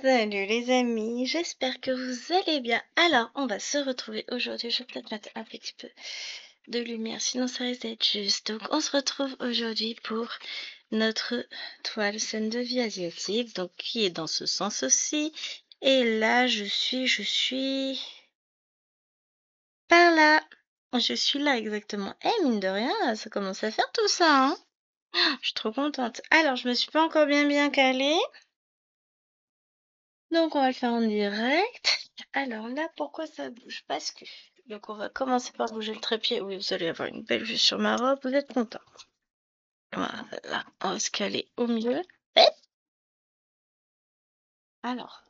Salut les amis, j'espère que vous allez bien. Alors, on va se retrouver aujourd'hui. Je vais peut-être mettre un petit peu de lumière, sinon ça risque d'être juste. Donc, on se retrouve aujourd'hui pour notre toile scène de vie asiatique, donc qui est dans ce sens aussi. Et là, je suis par là. Je suis là exactement. Eh, mine de rien, ça commence à faire tout ça, hein. Je suis trop contente. Alors, je me suis pas encore bien calée. Donc, on va le faire en direct. Alors là, pourquoi ça bouge? Parce que... Donc, on va commencer par bouger le trépied. Oui, vous allez avoir une belle vue sur ma robe. Vous êtes content. Voilà, on va se caler au milieu. Hop. Alors,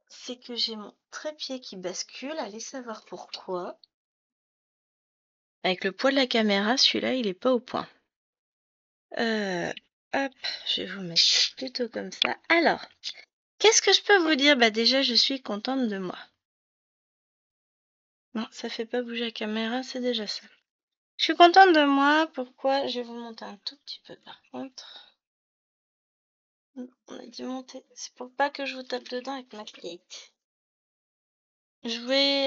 c'est que j'ai mon trépied qui bascule. Allez savoir pourquoi. Avec le poids de la caméra, celui-là, il est pas au point. Euh, hop, je vais vous mettre plutôt comme ça. Alors, qu'est-ce que je peux vous dire? Bah déjà, je suis contente de moi. Non, ça fait pas bouger la caméra, c'est déjà ça. Je suis contente de moi. Pourquoi? Je vais vous monter un tout petit peu par contre. On a dû monter. C'est pour pas que je vous tape dedans avec ma tête.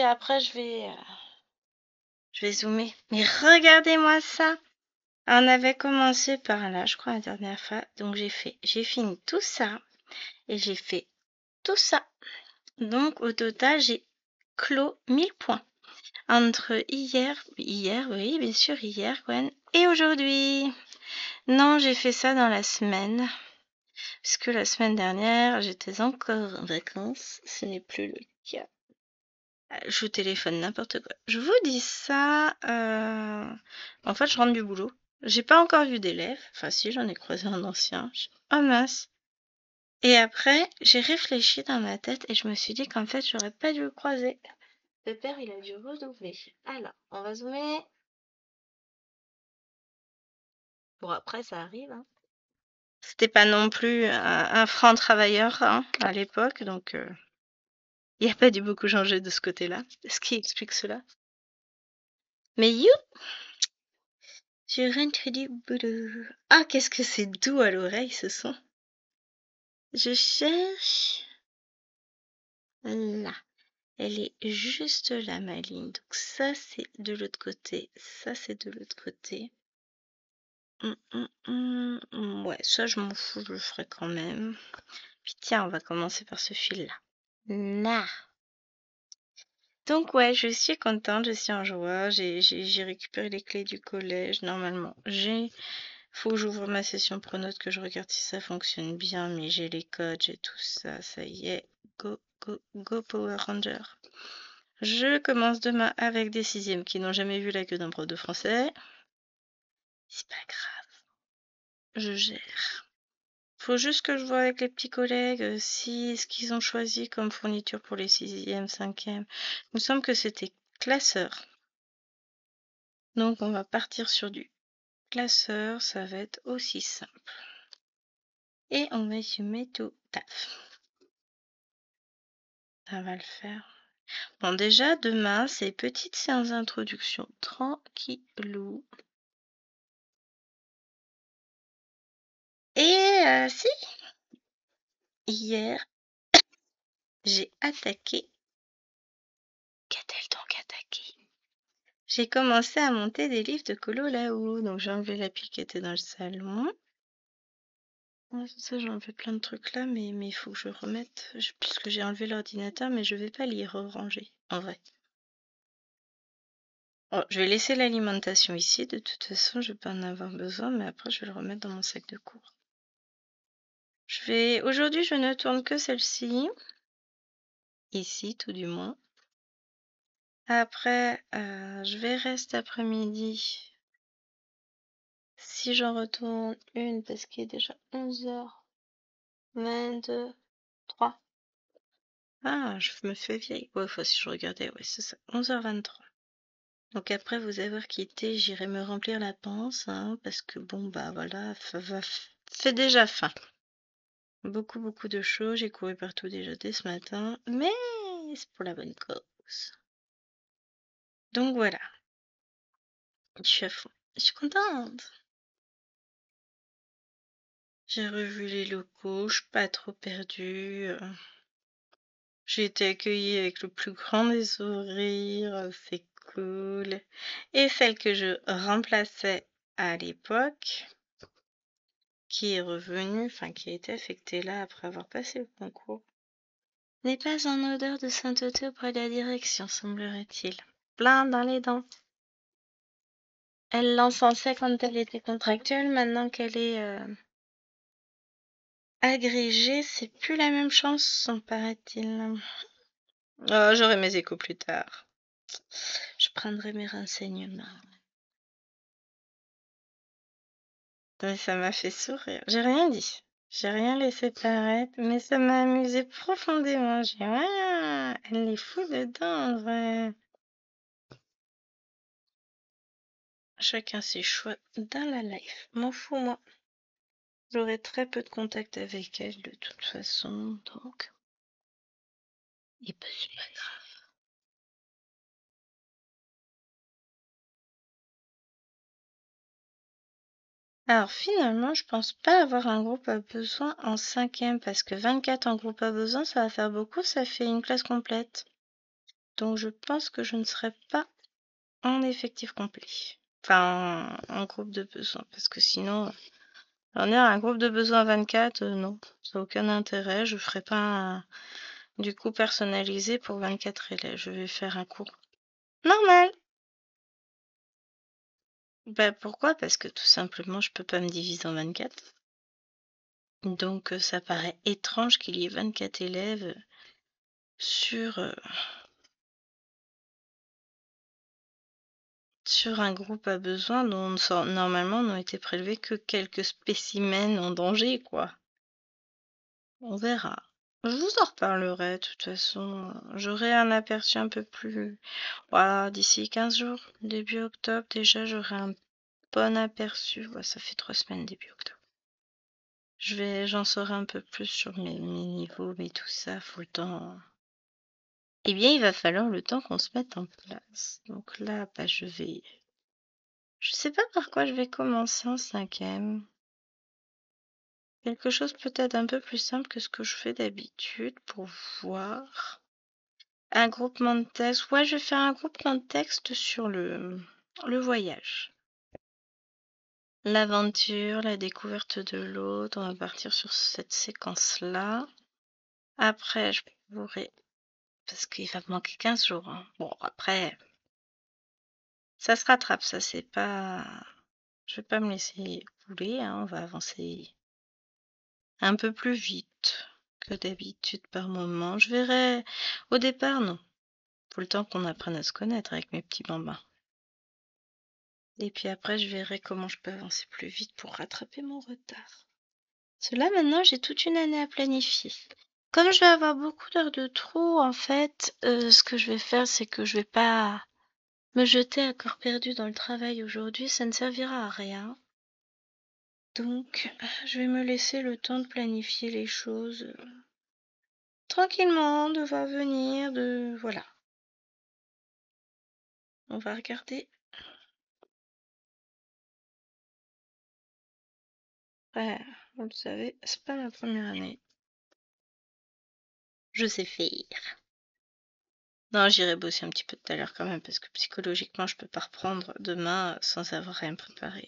Après, je vais zoomer. Mais regardez-moi ça. On avait commencé par là, je crois, la dernière fois. Donc, j'ai fini tout ça. Et j'ai fait tout ça. Donc, au total, j'ai clos 1000 points. Entre hier, oui, bien sûr, hier, Gwen, et aujourd'hui. Non, j'ai fait ça dans la semaine. Parce que la semaine dernière, j'étais encore en vacances. Ce n'est plus le cas. Je vous téléphone n'importe quoi. Je vous dis ça. En fait, je rentre du boulot. J'ai pas encore vu d'élèves. Enfin, si, j'en ai croisé un ancien. Oh mince. Et après, j'ai réfléchi dans ma tête et je me suis dit qu'en fait, j'aurais pas dû le croiser. Le père, il a dû redoubler. Alors, on va zoomer. Bon, après, ça arrive, hein. C'était pas non plus un franc travailleur, hein, à l'époque, donc il n'y a pas dû beaucoup changer de ce côté-là. Ce qui explique cela. Mais you, je rentre du boulot. Ah, qu'est-ce que c'est doux à l'oreille, ce son. Je cherche. Là. Elle est juste là, ma ligne. Donc ça, c'est de l'autre côté. Ça, c'est de l'autre côté. Ouais, ça, je m'en fous, je le ferai quand même. Puis tiens, on va commencer par ce fil-là. Là. Donc ouais, je suis contente, je suis en joie. J'ai récupéré les clés du collège. Normalement, faut que j'ouvre ma session Pronote, que je regarde si ça fonctionne bien, mais j'ai les codes, j'ai tout ça, ça y est. Go Power Ranger. Je commence demain avec des sixièmes qui n'ont jamais vu la queue d'un prof de français. C'est pas grave, je gère. Faut juste que je vois avec les petits collègues si ce qu'ils ont choisi comme fourniture pour les sixièmes, cinquièmes. Il me semble que c'était classeur. Donc on va partir sur du classeur, ça va être aussi simple. Et on va y mettre tout taf. Ça va le faire. Bon, déjà, demain, c'est petite séance d'introduction. Tranquillou. Et si, hier, j'ai attaqué. Qu'a-t-elle donc attaqué? J'ai commencé à monter des livres de colo là-haut. Donc j'ai enlevé la pile qui était dans le salon. Ouais, ça, j'ai enlevé plein de trucs là, mais il faut que je remette. Puisque j'ai enlevé l'ordinateur, mais je vais pas l'y ranger, en vrai. Oh, je vais laisser l'alimentation ici. De toute façon, je vais pas en avoir besoin, mais après, je vais le remettre dans mon sac de cours. Aujourd'hui, je ne tourne que celle-ci. Ici, tout du moins. Après, je verrai cet après-midi si j'en retourne une, parce qu'il est déjà 11h23. Ah, je me fais vieille. Ouais, enfin, si je regardais, ouais, c'est ça. 11h23. Donc après vous avoir quitté, j'irai me remplir la panse, hein, parce que bon, bah voilà, fait déjà faim. Beaucoup de choses. J'ai couru partout déjà dès ce matin, mais c'est pour la bonne cause. Donc voilà, je suis à fond. Je suis contente. J'ai revu les locaux, je suis pas trop perdue. J'ai été accueillie avec le plus grand des sourires, c'est cool. Et celle que je remplaçais à l'époque, qui est revenue, enfin qui a été affectée là après avoir passé le concours, n'est pas en odeur de sainteté auprès de la direction, semblerait-il. Plein dans les dents. Elle l'encensait quand elle était contractuelle, maintenant qu'elle est agrégée, c'est plus la même chanson, paraît-il. Oh, j'aurai mes échos plus tard. Je prendrai mes renseignements. Mais ça m'a fait sourire. J'ai rien dit. J'ai rien laissé paraître, mais ça m'a amusé profondément. J'ai dit, ah, elle est fou dedans, en vrai. Chacun ses choix dans la life. M'en fous, moi. J'aurai très peu de contact avec elle, de toute façon, donc. Et bah, c'est pas grave. Alors, finalement, je pense pas avoir un groupe à besoin en 5e, parce que 24 en groupe à besoin, ça va faire beaucoup, ça fait une classe complète. Donc, je pense que je ne serai pas en effectif complet. Enfin, en groupe de besoin, parce que sinon, on est un groupe de besoin 24, non, ça n'a aucun intérêt. Je ferai pas du coup personnalisé pour 24 élèves. Je vais faire un cours normal. Bah pourquoi? Parce que tout simplement, je peux pas me diviser en 24. Donc, ça paraît étrange qu'il y ait 24 élèves sur, sur un groupe à besoin dont normalement n'ont été prélevés que quelques spécimens en danger, quoi. On verra. Je vous en reparlerai, de toute façon. J'aurai un aperçu un peu plus. Voilà, d'ici 15 jours, début octobre, déjà, j'aurai un bon aperçu. Ouais, ça fait 3 semaines, début octobre. J'en saurai un peu plus sur mes niveaux, mais tout ça, faut le temps. Eh bien, il va falloir le temps qu'on se mette en place. Donc là, bah, je sais pas par quoi je vais commencer en 5e. Quelque chose peut-être un peu plus simple que ce que je fais d'habitude pour voir. Un groupement de texte. Ouais, je vais faire un groupement de texte sur le voyage. L'aventure, la découverte de l'autre. On va partir sur cette séquence-là. Après, je pourrai. Parce qu'il va me manquer 15 jours. Hein. Bon, après, ça se rattrape. Ça, c'est pas. Je vais pas me laisser couler. Hein. On va avancer un peu plus vite que d'habitude par moment. Je verrai. Au départ, non. Faut le temps qu'on apprenne à se connaître avec mes petits bambins. Et puis après, je verrai comment je peux avancer plus vite pour rattraper mon retard. Cela, maintenant, j'ai toute une année à planifier. Comme je vais avoir beaucoup d'heures de trou, en fait, ce que je vais faire, c'est que je vais pas me jeter à corps perdu dans le travail aujourd'hui. Ça ne servira à rien. Donc, je vais me laisser le temps de planifier les choses tranquillement, de voir venir, de... Voilà. On va regarder. Ouais, vous le savez, c'est pas ma première année. Je sais faire. Non, j'irai bosser un petit peu tout à l'heure quand même, parce que psychologiquement, je peux pas reprendre demain sans avoir rien préparé.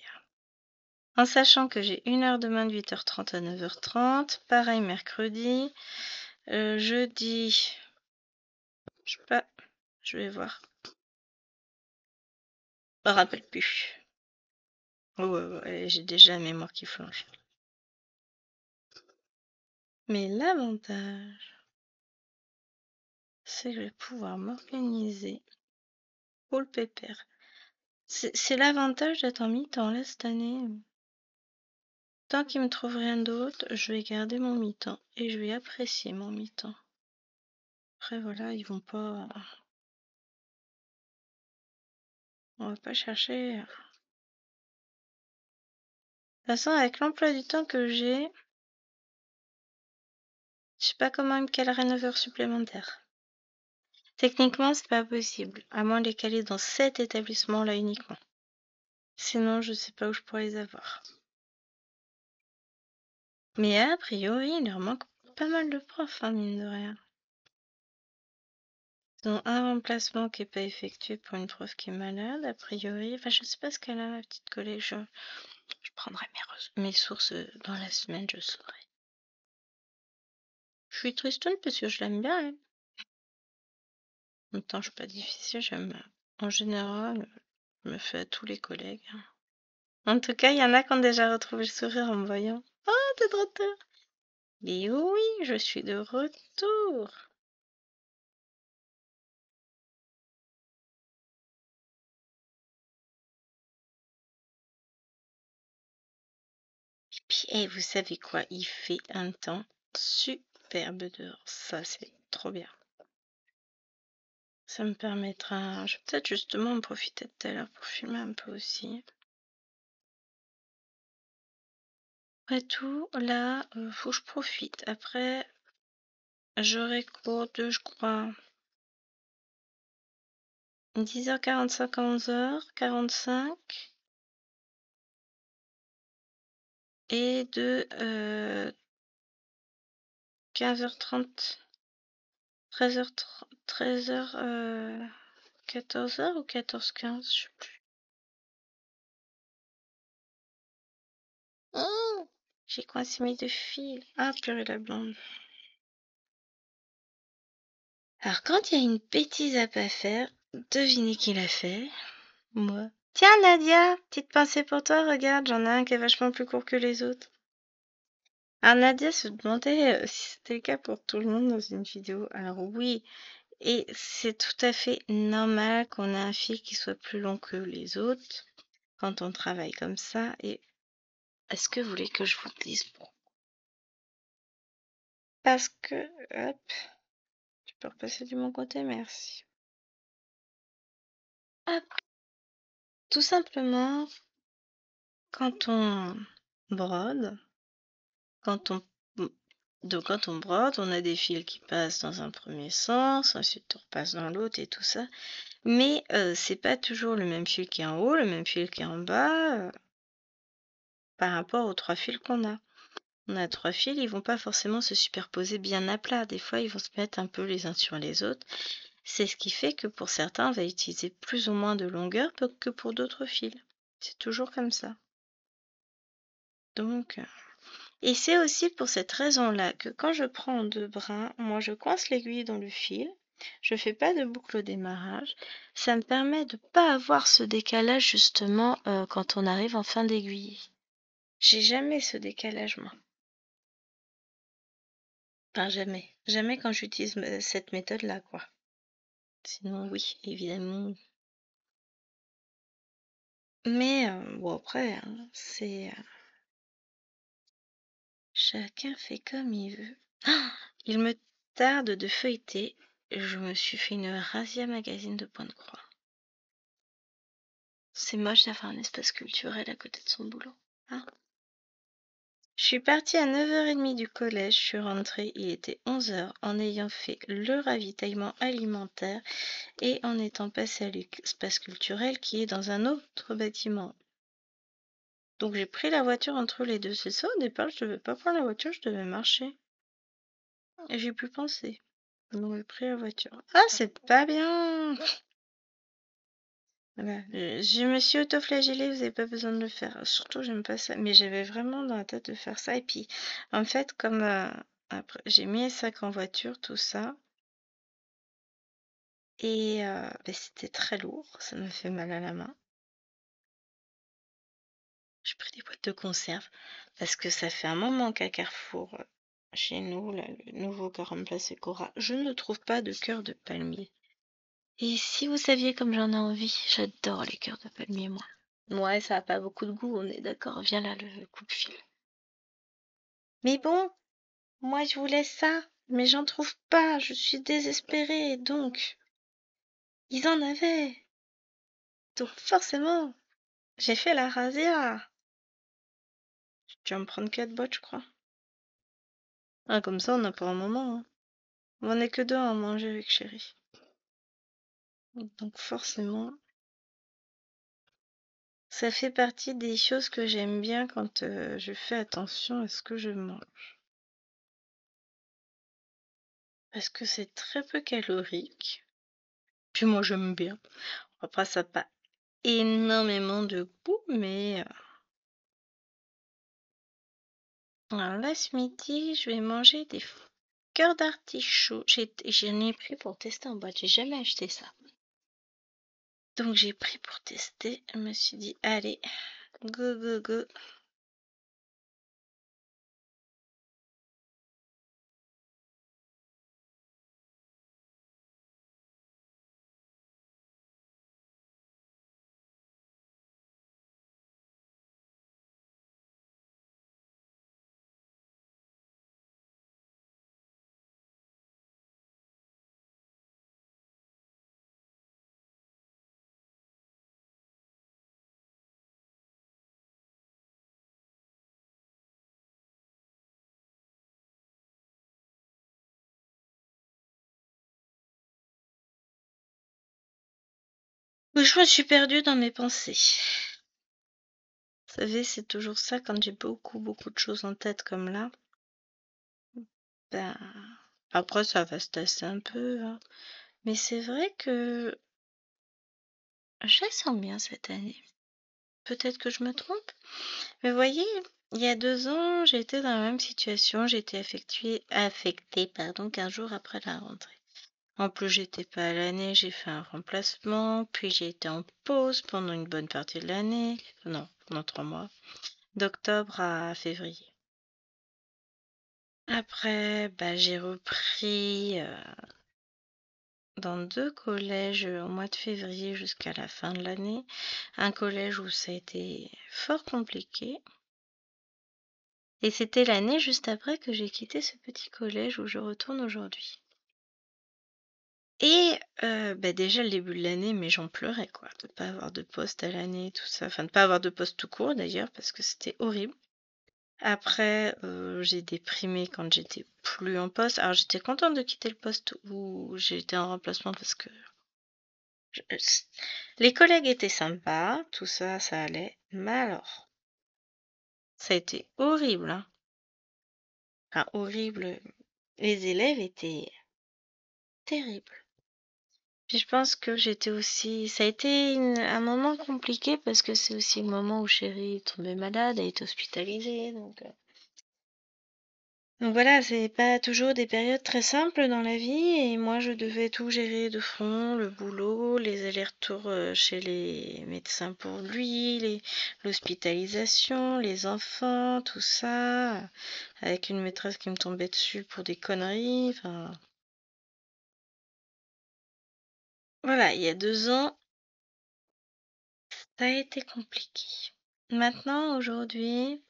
En sachant que j'ai 1 heure demain de 8h30 à 9h30. Pareil mercredi. Jeudi, je sais pas, je vais voir. Je me rappelle plus. Ouais, ouais, j'ai déjà la mémoire qui flanche. Mais l'avantage, c'est que je vais pouvoir m'organiser pour le pépère. C'est l'avantage d'être en mi-temps là cette année. Tant qu'il me trouve rien d'autre, je vais garder mon mi-temps et je vais apprécier mon mi-temps. Après voilà, ils vont pas. On va pas chercher. De toute façon, avec l'emploi du temps que j'ai, je sais pas comment ils me caleraient 9 heures supplémentaires. Techniquement, c'est pas possible, à moins de les caler dans cet établissement-là uniquement. Sinon, je sais pas où je pourrais les avoir. Mais a priori, il leur manque pas mal de profs, hein, mine de rien. Ils ont un remplacement qui n'est pas effectué pour une prof qui est malade, a priori. Enfin, je sais pas ce qu'elle a, la petite collègue. Je prendrai mes sources dans la semaine, je saurai. Je suis tristoune parce que je l'aime bien, elle. En même temps, je suis pas difficile, j'aime. En général, je me fais à tous les collègues, hein. En tout cas, il y en a qui ont déjà retrouvé le sourire en me voyant. Oh, t'es de retour! Mais oui, je suis de retour! Et puis, vous savez quoi? Il fait un temps superbe dehors. Ça, c'est trop bien. Ça me permettra. Je vais peut-être justement en profiter de tout à l'heure pour filmer un peu aussi. Après tout, là, faut que je profite. Après, j'aurai cours de, je crois, 10h45 à 11h45 et de 15h30, 13h30, 13h, 14h ou 14h15, je sais plus. Oh, j'ai coincé mes deux fils. Ah, purée la blonde. Alors, quand il y a une bêtise à pas faire, devinez qui l'a fait? Moi. Tiens, Nadia, petite pensée pour toi, regarde, j'en ai un qui est vachement plus court que les autres. Alors, Nadia se demandait si c'était le cas pour tout le monde dans une vidéo. Alors, oui, et c'est tout à fait normal qu'on ait un fil qui soit plus long que les autres quand on travaille comme ça. Et est-ce que vous voulez que je vous dise pourquoi? Parce que, hop, tu peux repasser du mon côté, merci. Hop, tout simplement, quand on brode, quand on, donc quand on brode, on a des fils qui passent dans un premier sens, ensuite on repasse dans l'autre et tout ça. Mais c'est pas toujours le même fil qui est en haut, le même fil qui est en bas, par rapport aux trois fils qu'on a. On a trois fils, ils vont pas forcément se superposer bien à plat. Des fois, ils vont se mettre un peu les uns sur les autres. C'est ce qui fait que pour certains, on va utiliser plus ou moins de longueur que pour d'autres fils. C'est toujours comme ça. Donc, et c'est aussi pour cette raison-là que quand je prends en deux brins, moi je coince l'aiguille dans le fil. Je fais pas de boucle au démarrage. Ça me permet de pas avoir ce décalage justement quand on arrive en fin d'aiguille. J'ai jamais ce décalage moi. Enfin jamais. Jamais quand j'utilise cette méthode-là quoi. Sinon oui, évidemment. Mais bon après, hein, c'est chacun fait comme il veut. Ah, il me tarde de feuilleter. Je me suis fait une razzia magazine de points de croix. C'est moche d'avoir un espace culturel à côté de son boulot. Hein. Je suis partie à 9h30 du collège, je suis rentrée, il était 11h, en ayant fait le ravitaillement alimentaire et en étant passée à l'espace culturel qui est dans un autre bâtiment. Donc j'ai pris la voiture entre les deux. C'est ça, au départ, je devais pas prendre la voiture, je devais marcher. Et j'ai pu penser. Donc j'ai pris la voiture. Ah, c'est pas bien! Voilà. Je me suis auto-flagellée, vous avez pas besoin de le faire. Surtout, j'aime pas ça. Mais j'avais vraiment dans la tête de faire ça. Et puis, en fait, comme après, j'ai mis les sacs en voiture, tout ça. Et ben, c'était très lourd. Ça me fait mal à la main. J'ai pris des boîtes de conserve. Parce que ça fait un moment qu'à Carrefour, chez nous, là, le nouveau qui a remplacé Cora, je ne trouve pas de cœur de palmier. Et si vous saviez comme j'en ai envie, j'adore les cœurs de palmier, moi. Ouais, ça a pas beaucoup de goût, on est d'accord. Viens là, le coupe-fil. Mais bon, moi je voulais ça, mais j'en trouve pas, je suis désespérée, donc ils en avaient. Donc forcément, j'ai fait la razzia. Tu vas me prendre 4 bottes, je crois. Ah, comme ça, on a pour un moment, hein. On est que deux à en manger avec chéri. Donc forcément, Ça fait partie des choses que j'aime bien quand je fais attention à ce que je mange. Parce que c'est très peu calorique. Puis moi j'aime bien. Après ça n'a pas énormément de goût, mais alors là ce midi je vais manger des cœurs d'artichaut. J'en ai pris pour tester en boîte, j'ai jamais acheté ça. Donc j'ai pris pour tester, je me suis dit allez, go go go. Oui, je me suis perdue dans mes pensées. Vous savez, c'est toujours ça quand j'ai beaucoup de choses en tête comme là. Ben, après ça va se tasser un peu, hein. Mais c'est vrai que je la sens bien cette année. Peut-être que je me trompe. Mais voyez, il y a 2 ans, j'étais dans la même situation. J'ai été affectée, pardon, 15 jours après la rentrée. En plus, j'étais pas à l'année, j'ai fait un remplacement, puis j'ai été en pause pendant une bonne partie de l'année. Non, pendant 3 mois. D'octobre à février. Après, bah, j'ai repris dans 2 collèges au mois de février jusqu'à la fin de l'année. Un collège où ça a été fort compliqué. Et c'était l'année juste après que j'ai quitté ce petit collège où je retourne aujourd'hui. Et bah, déjà le début de l'année, mais j'en pleurais quoi, de pas avoir de poste à l'année, tout ça. Enfin, de pas avoir de poste tout court d'ailleurs, parce que c'était horrible. Après, j'ai déprimé quand j'étais plus en poste. Alors j'étais contente de quitter le poste où j'étais en remplacement parce que je- les collègues étaient sympas, tout ça, ça allait. Mais alors, ça a été horrible, hein. Enfin, horrible. Les élèves étaient terribles. Puis je pense que j'étais aussi. Ça a été un moment compliqué parce que c'est aussi le moment où Chérie est tombée malade, elle est hospitalisée. Donc voilà, c'est pas toujours des périodes très simples dans la vie et moi je devais tout gérer de front, le boulot, les allers-retours chez les médecins pour lui, l'hospitalisation, les enfants, tout ça, avec une maîtresse qui me tombait dessus pour des conneries. Enfin, voilà, il y a 2 ans, ça a été compliqué. Maintenant, aujourd'hui,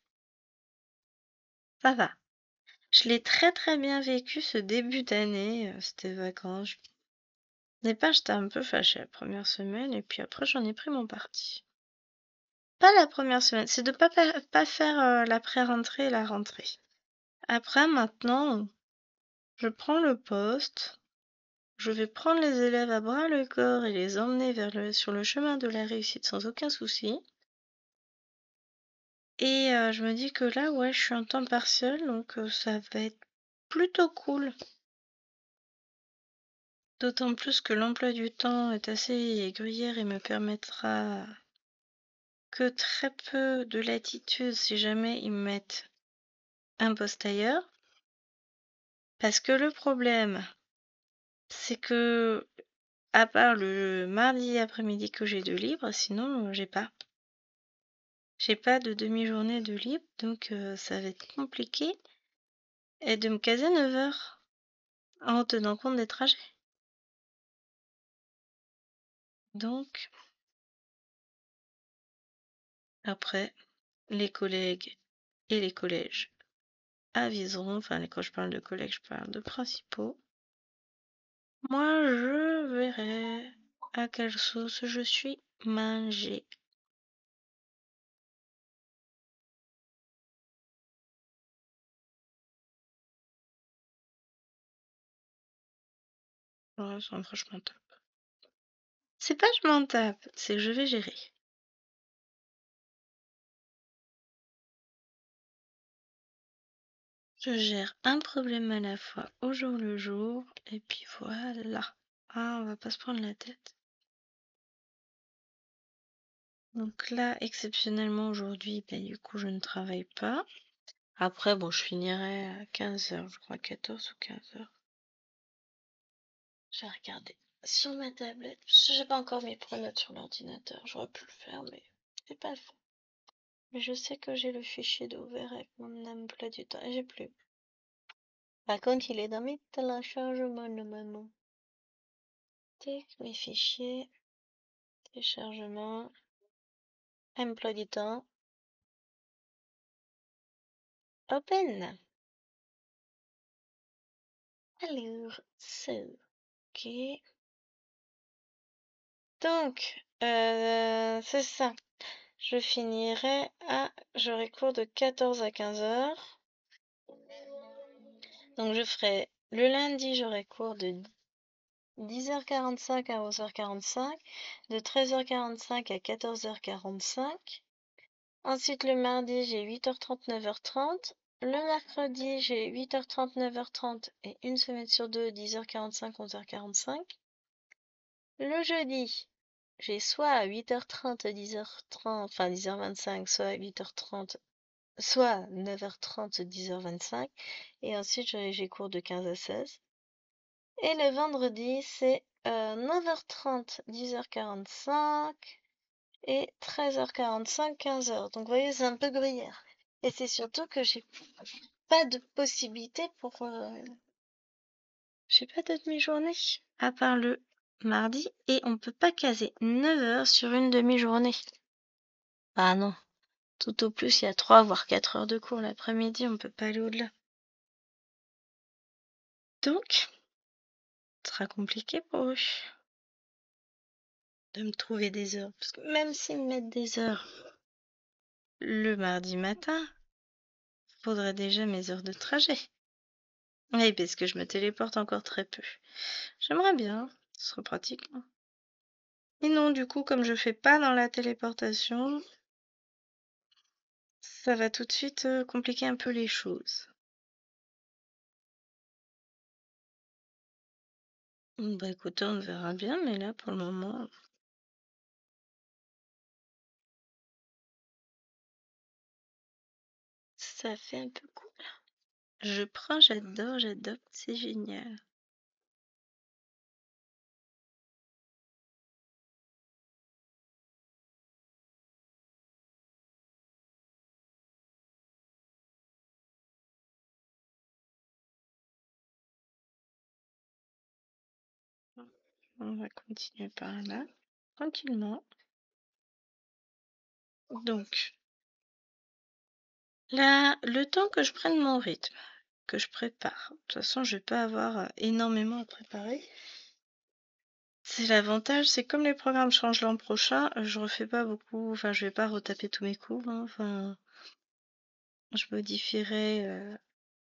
ça va. Je l'ai très bien vécu ce début d'année, c'était vacances. Au départ, j'étais un peu fâchée la première semaine et puis après j'en ai pris mon parti. Pas la première semaine, c'est de pas faire la pré-rentrée et la rentrée. Après, maintenant, je prends le poste, je vais prendre les élèves à bras le corps et les emmener sur le chemin de la réussite sans aucun souci. Et je me dis que là, ouais, je suis en temps partiel, donc ça va être plutôt cool. D'autant plus que l'emploi du temps est assez gruyère et me permettra que très peu de latitude si jamais ils me mettent un poste ailleurs. Parce que le problème, c'est que, à part le mardi après-midi que j'ai de libre, sinon j'ai pas. J'ai pas de demi-journée de libre, donc ça va être compliqué et de me caser 9 heures en tenant compte des trajets. Donc, après, les collègues et les collèges aviseront, enfin quand je parle de collègues, je parle de principaux. Moi, je verrai à quelle sauce je suis mangée. Ouais, ça, franchement top. C'est pas je m'en tape, c'est que je vais gérer. Je gère un problème à la fois au jour le jour, et puis voilà. Ah, on va pas se prendre la tête. Donc là, exceptionnellement aujourd'hui, ben, du coup, je ne travaille pas. Après, bon, je finirai à 15h, je crois 14 ou 15h. Je vais regarder sur ma tablette, parce que j'ai pas encore mes pronotes sur l'ordinateur. J'aurais pu le faire, mais j'ai pas le fait. Mais je sais que j'ai le fichier d'ouvert avec mon emploi du temps, et j'ai plus. Par contre, il est dans mes téléchargements normalement. Tic, mes fichiers, téléchargement, emploi du temps, open. Alors, ok. Donc, c'est ça. Je finirai j'aurai cours de 14 à 15h. Donc, je ferai, le lundi, j'aurai cours de 10h45 à 11h45, de 13h45 à 14h45. Ensuite, le mardi, j'ai 8h30, 9h30. Le mercredi, j'ai 8h30, 9h30 et une semaine sur deux, 10h45, 11h45. Le jeudi, j'ai soit à 8h30, 10h30, enfin 10h25, soit à 8h30, soit 9h30, 10h25. Et ensuite, j'ai cours de 15 à 16. Et le vendredi, c'est 9h30, 10h45 et 13h45, 15h. Donc, vous voyez, c'est un peu gruyère. Et c'est surtout que j'ai pas de possibilité pour... j'ai pas de demi-journée, à part le mardi, et on peut pas caser 9 heures sur une demi-journée. Ah non, tout au plus, il y a 3 voire 4 heures de cours l'après-midi, on peut pas aller au-delà. Donc, ce sera compliqué pour eux de me trouver des heures. Parce que même s'ils me mettent des heures le mardi matin, faudrait déjà mes heures de trajet. Oui, parce que je me téléporte encore très peu. J'aimerais bien, ce serait pratique. Mais non, du coup, comme je fais pas dans la téléportation, ça va tout de suite compliquer un peu les choses. Bah écoutez, on verra bien, mais là, pour le moment, ça fait un peu cool. Je prends, j'adore, j'adopte, c'est génial. On va continuer par là, tranquillement. Donc, là, le temps que je prenne mon rythme, que je prépare. De toute façon, je vais pas avoir énormément à préparer. C'est l'avantage, c'est comme les programmes changent l'an prochain, je refais pas beaucoup, enfin, je vais pas retaper tous mes cours, hein, enfin, je modifierai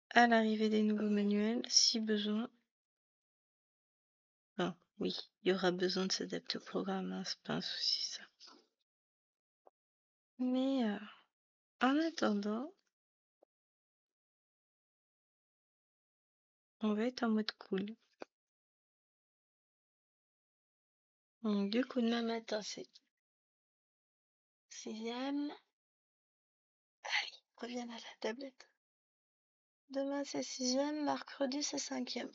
à l'arrivée des nouveaux manuels si besoin. Enfin, oui, il y aura besoin de s'adapter au programme, hein, c'est pas un souci ça. Mais en attendant, on va être en mode cool. Donc, du coup, demain matin, c'est 6e. Allez, reviens à la tablette. Demain, c'est 6e, mercredi, c'est 5e.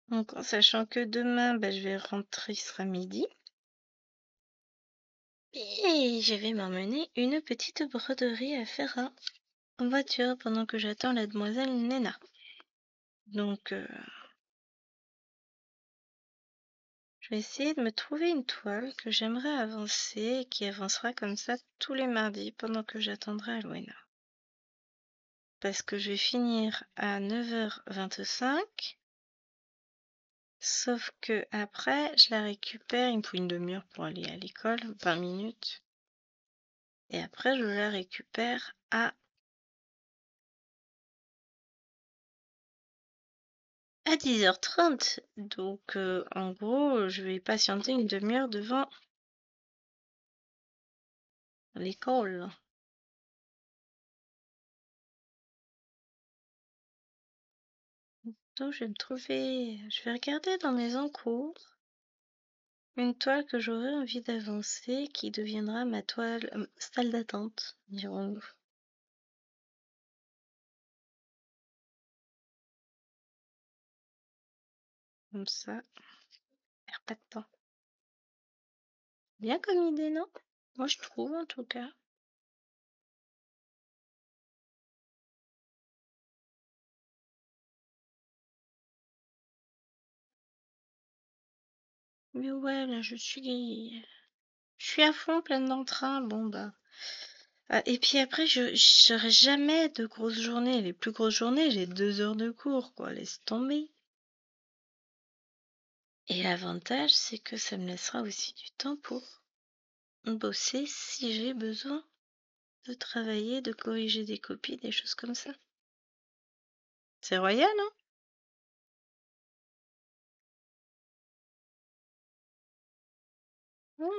Donc, en sachant que demain, bah, je vais rentrer, il sera midi. Et je vais m'emmener une petite broderie à faire en voiture pendant que j'attends la demoiselle Nena. Donc, je vais essayer de me trouver une toile que j'aimerais avancer et qui avancera comme ça tous les mardis pendant que j'attendrai Alwena. Parce que je vais finir à 9h25. Sauf que après, je la récupère, il me faut une demi-heure pour aller à l'école, 20 minutes. Et après, je la récupère à 10h30. Donc, en gros, je vais patienter une demi-heure devant à l'école. Donc je vais me trouver, je vais regarder dans mes encours une toile que j'aurais envie d'avancer qui deviendra ma toile, salle d'attente, dirons-nous. Comme ça, on perd pas de temps. Bien comme idée, non? Moi je trouve en tout cas. Mais ouais, là je suis à fond, pleine d'entrain. Bon bah. Et puis après, je n'aurai jamais de grosses journées. Les plus grosses journées, j'ai 2 heures de cours, quoi. Laisse tomber. Et l'avantage, c'est que ça me laissera aussi du temps pour bosser si j'ai besoin de travailler, de corriger des copies, des choses comme ça. C'est royal, hein?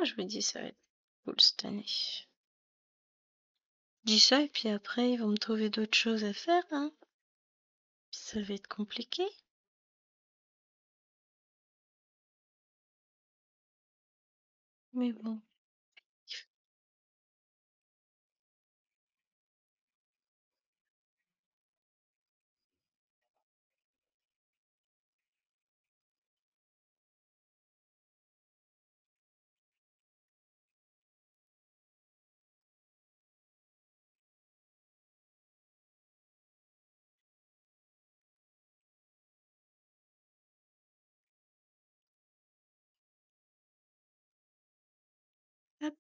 Je me dis, ça va être cool cette année. Je dis ça, et puis après, ils vont me trouver d'autres choses à faire, hein. Puis ça va être compliqué. Mais bon. Hop.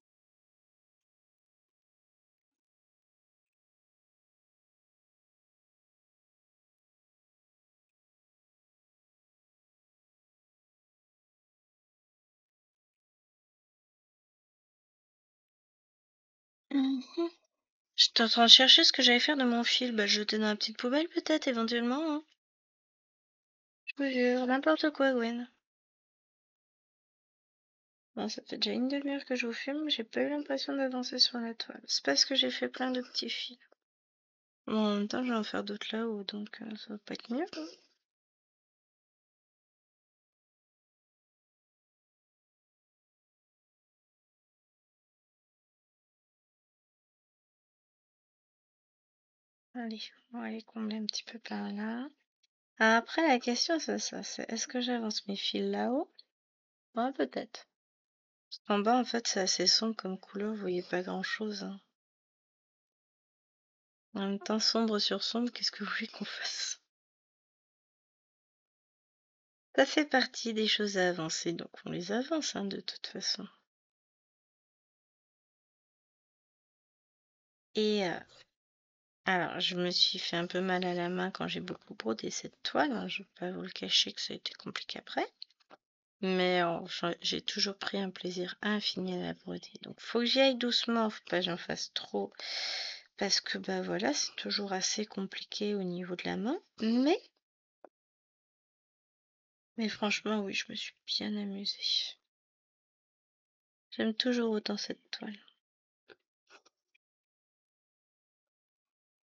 Mhm. J'étais en train de chercher ce que j'allais faire de mon fil. Bah, jeter dans la petite poubelle, peut-être, éventuellement, hein. Je vous jure, n'importe quoi, Gwen. Bon, ça fait déjà une demi-heure que je vous filme, j'ai pas eu l'impression d'avancer sur la toile. C'est parce que j'ai fait plein de petits fils. Bon, en même temps, je vais en faire d'autres là-haut, donc ça va pas être mieux, hein. Allez, on va aller combler un petit peu par là. Après, la question, c'est ça, c'est est-ce que j'avance mes fils là-haut? Ouais, peut-être. Parce qu'en bas, en fait, c'est assez sombre comme couleur, vous voyez pas grand-chose, hein. En même temps, sombre sur sombre, qu'est-ce que vous voulez qu'on fasse? Ça fait partie des choses à avancer, donc on les avance, hein, de toute façon. Et alors, je me suis fait un peu mal à la main quand j'ai beaucoup brodé cette toile, hein. Je vais pas vous le cacher que ça a été compliqué après. Mais j'ai toujours pris un plaisir infini à la broder. Donc, faut que j'y aille doucement, faut pas que j'en fasse trop. Parce que, bah voilà, c'est toujours assez compliqué au niveau de la main. Mais franchement, oui, je me suis bien amusée. J'aime toujours autant cette toile.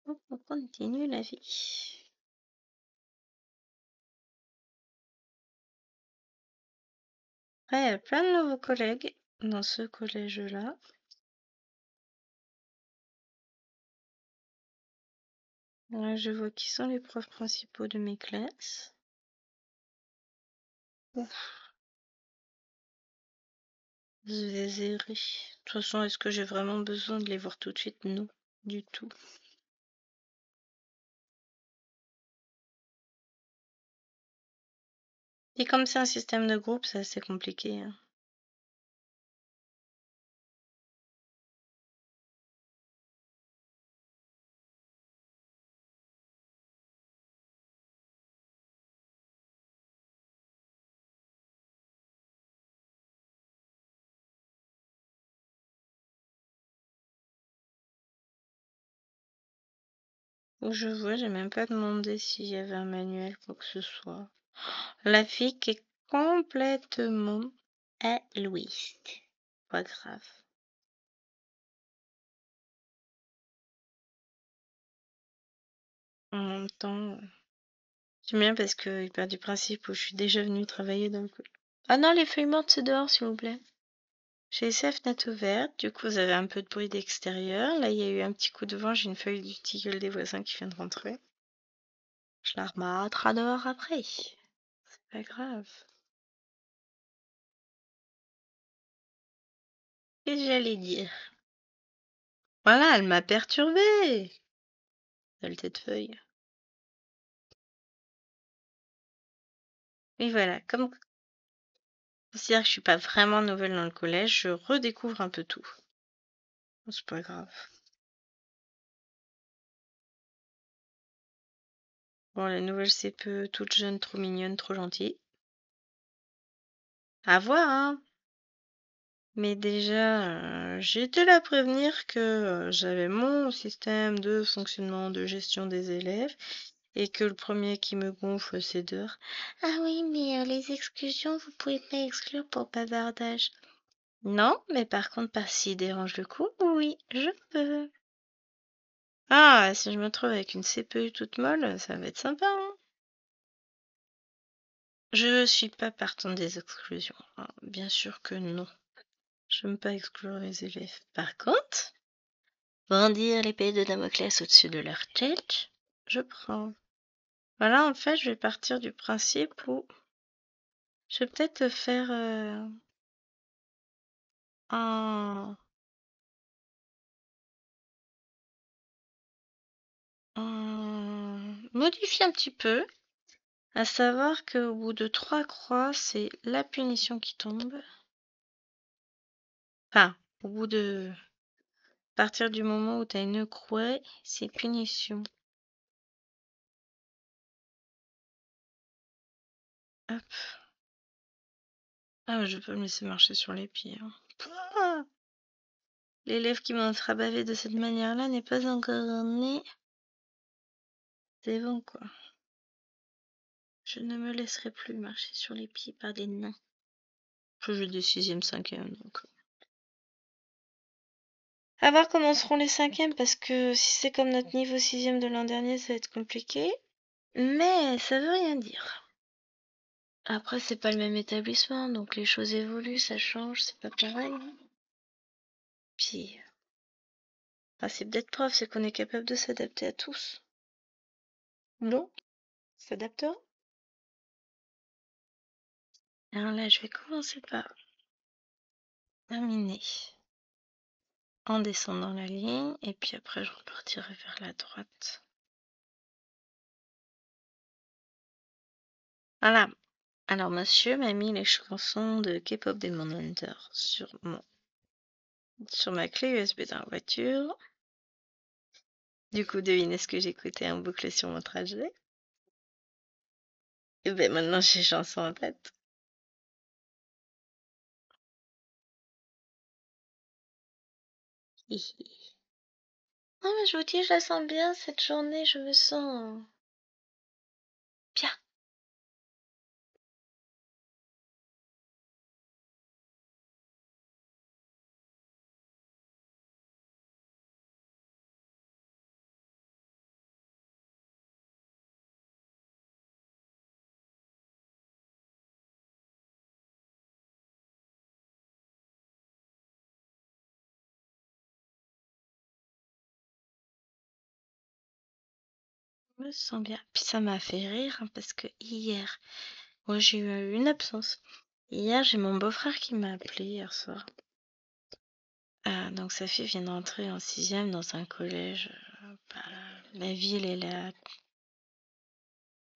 Hop, on continue la vie. Après, il y a plein de nouveaux collègues dans ce collège-là. Là, je vois qui sont les profs principaux de mes classes. Ouf, je les ai errés. De toute façon, est-ce que j'ai vraiment besoin de les voir tout de suite? Non, du tout. Et comme c'est un système de groupe, c'est assez compliqué, hein. Je vois, j'ai même pas demandé s'il y avait un manuel, quoi que ce soit. La fille qui est complètement égoïste. Pas grave. En même temps, j'aime bien parce qu'il part du principe où je suis déjà venue travailler donc. Ah non, les feuilles mortes, c'est dehors, s'il vous plaît. J'ai laissé la fenêtre ouverte, du coup vous avez un peu de bruit d'extérieur. Là, il y a eu un petit coup de vent, j'ai une feuille du tilleul des voisins qui vient de rentrer. Je la remettrai dehors après. C'est pas grave. Qu'est-ce que j'allais dire? Voilà, elle m'a perturbée. Saleté de feuille. Et voilà, comme considère que je suis pas vraiment nouvelle dans le collège, je redécouvre un peu tout. C'est pas grave. Bon, la nouvelle CPE, toute jeune, trop mignonne, trop gentille. À voir, hein. Mais déjà, j'ai été là prévenir que j'avais mon système de fonctionnement, de gestion des élèves, et que le premier qui me gonfle, c'est d'heure. Ah oui, mais les exclusions, vous pouvez pas exclure pour bavardage. Non, mais par contre, par s'il dérange le coup, oui, je peux. Ah, si je me trouve avec une CPU toute molle, ça va être sympa, hein. Je suis pas partante des exclusions, hein. Bien sûr que non. J'aime pas exclure les élèves. Par contre, brandir l'épée de Damoclès au-dessus de leur tête, je prends. Voilà, en fait, je vais partir du principe où je vais peut-être faire un, modifier un petit peu, à savoir qu'au bout de 3 croix, c'est la punition qui tombe. Enfin, au bout de... À partir du moment où tu as une croix, c'est punition. Hop. Ah, je vais pas me laisser marcher sur les pieds, hein. Ah, l'élève qui m'a fait baver de cette manière-là n'est pas encore né. C'est bon, quoi. Je ne me laisserai plus marcher sur les pieds par des nains. Je joue des 6e, 5e, donc. À voir comment seront les 5e, parce que si c'est comme notre niveau 6e de l'an dernier, ça va être compliqué. Mais ça veut rien dire. Après, c'est pas le même établissement, donc les choses évoluent, ça change, c'est pas pareil. Puis, le principe d'être prof, c'est qu'on est capable de s'adapter à tous. Non? S'adaptera? Alors là, je vais commencer par terminer en descendant la ligne, et puis après, je repartirai vers la droite. Voilà. Alors, monsieur m'a mis les chansons de K-pop Demon Hunter sur ma clé USB dans la voiture. Du coup, devinez ce que j'écoutais en boucle sur mon trajet. Et ben maintenant, j'ai chansons en tête. Hihi. Non, mais je vous dis, je la sens bien cette journée, je me sens bien. Je me sens bien. Puis ça m'a fait rire hein, parce que hier, moi j'ai eu une absence. Hier, j'ai mon beau-frère qui m'a appelé hier soir. Donc sa fille vient d'entrer en 6e dans un collège. Bah, la ville, elle est à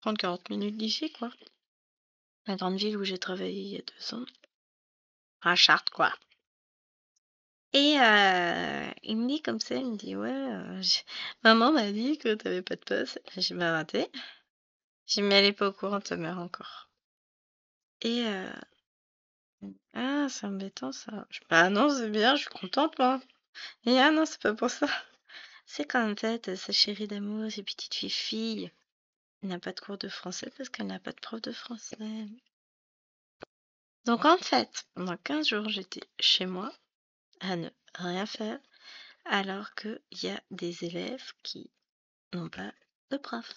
30-40 minutes d'ici, quoi. La grande ville où j'ai travaillé il y a 2 ans. À Chartres, quoi. Et il me dit comme ça, il me dit, ouais, maman m'a dit que t'avais pas de poste. J'ai mal raté. J'ai mis elle est pas au courant de ta mère encore. Et ah, c'est embêtant ça. Ah non, c'est bien, je suis contente, moi. Et ah non, c'est pas pour ça. C'est qu'en fait, sa chérie d'amour, ses petites filles, elle n'a pas de cours de français parce qu'elle n'a pas de prof de français. Donc en fait, pendant 15 jours, j'étais chez moi à ne rien faire, alors qu'il y a des élèves qui n'ont pas de brave.